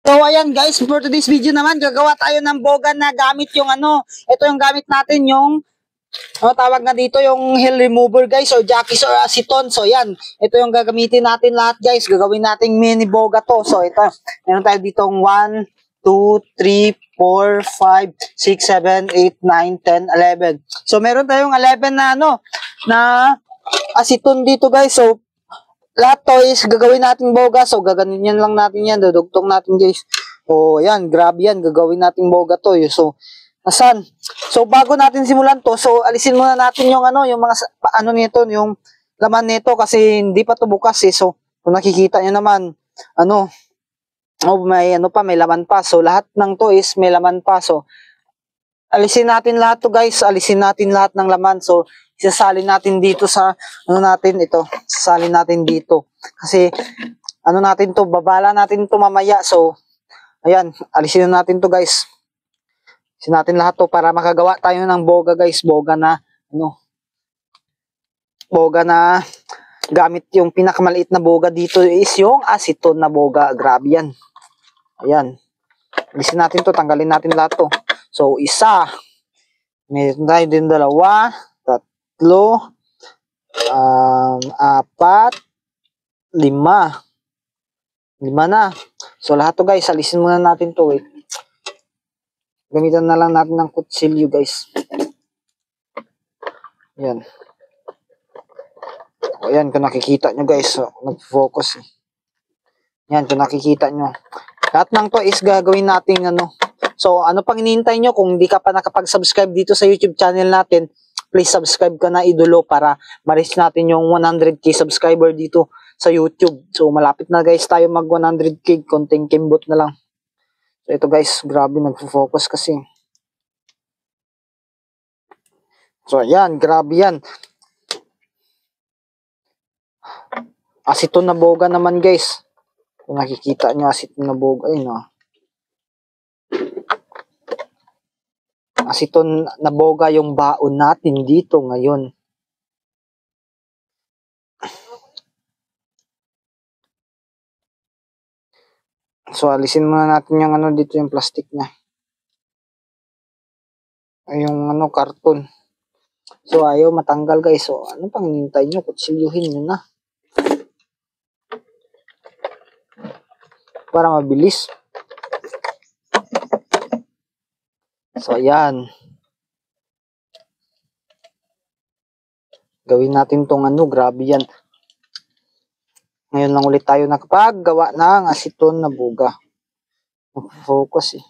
So ayan guys, for today's video naman, gagawa tayo ng boga na gamit yung ito yung gamit natin yung, tawag na dito yung heel remover guys, or jackies or aceton. So yan, ito yung gagamitin natin lahat guys, gagawin nating mini boga to. So ito, meron tayo ditong 1, 2, 3, 4, 5, 6, 7, 8, 9, 10, 11. So meron tayong 11 na na aceton dito guys. So lahat to is gagawin natin boga. So gaganin lang natin yan. Dudugtong natin guys. O yan, grabe yan. Gagawin natin boga to. So, nasan? So bago natin simulan to, so alisin muna natin yung yung mga nito, yung laman nito kasi hindi pa to bukas eh. So kung nakikita nyo naman, may may laman pa. So lahat ng to is may laman pa. So alisin natin lahat to guys. Alisin natin lahat ng laman. So isasalin natin dito sa natin ito. Sasalin natin dito. Kasi natin to, babala natin to mamaya. So ayan, alisin na natin to guys. Alisin natin lahat to para makagawa tayo ng boga guys. Boga na boga na gamit yung pinakamaliit na boga dito is yung aceton na boga. Grabe yan. Ayan. Alisin natin to, tanggalin natin lahat to. So isa. Meron tayo din dalawa. 3, 4, 5. 5 na. So lahat to guys, alisin muna natin to. Wait. Gamitan na lang natin ng kutsilyo guys. Yan. O yan, kung nakikita nyo guys, so, nag-focus eh. Yan, kung nakikita nyo. Lahat ng to is gagawin natin So ano pang hinihintay nyo? Kung hindi ka pa nakapag-subscribe dito sa YouTube channel natin, please subscribe ka na idolo para ma-reach natin yung 100k subscriber dito sa YouTube. So malapit na guys tayo mag 100k, konting kimbot na lang. So ito guys, grabe nagfo-focus kasi. So ayan, grabe yan. Aceton na boga naman guys. Kung nakikita nyo, aceton na boga. Ayun Aceton na boga yung baon natin dito ngayon. So alisin muna natin yung dito yung plastic niya. Ay yung karton. So ayaw matanggal guys. So ano pang hinihintay nyo? Kutsilyuhin nyo na. Para mabilis. So ayan. Gawin natin tong grabe yan. Ngayon lang ulit tayo nakapaggawa ng aceton na boga. Focus eh.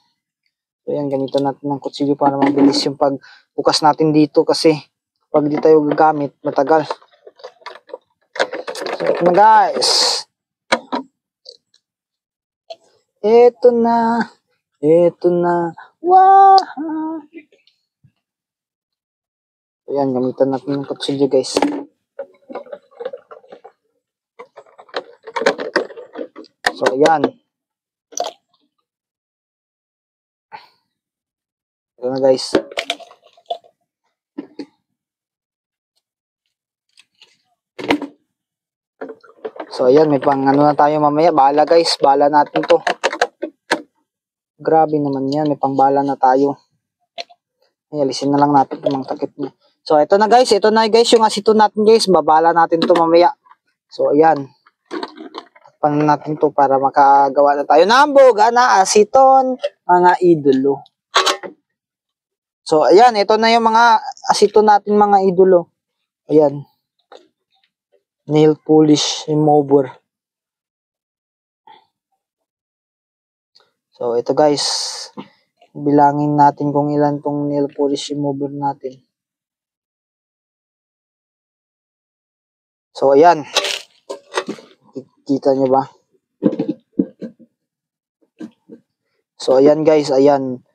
So ayan, gamitan natin ng kutsilyo para mabilis yung pagbukas natin dito kasi pag di tayo gagamit, matagal. So ito na guys. Ito na. Ito na. Wow! Ayan, gamitan natin ng kutsilyo guys. So ayan. Ito na guys. So ayan, may pang na tayo mamaya. Bala guys, bala natin to. Grabe naman yan, may pangbala na tayo. Ay, alisin na lang natin itong mga takip niya. So, ito na guys yung aceton natin guys. Babala natin ito mamaya. So, ayan. Takpan natin ito para makagawa na tayo ng boga na aceton, mga idolo. So, ayan. Ito na yung mga aceton natin, mga idolo. Ayan. Nail polish remover. So, ito guys. Bilangin natin kung ilan tong nail polish remover natin. So, ayan. Kita nyo ba? So, ayan guys. Ayan.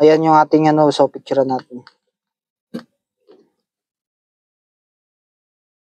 Ayan yung ating so, picture natin.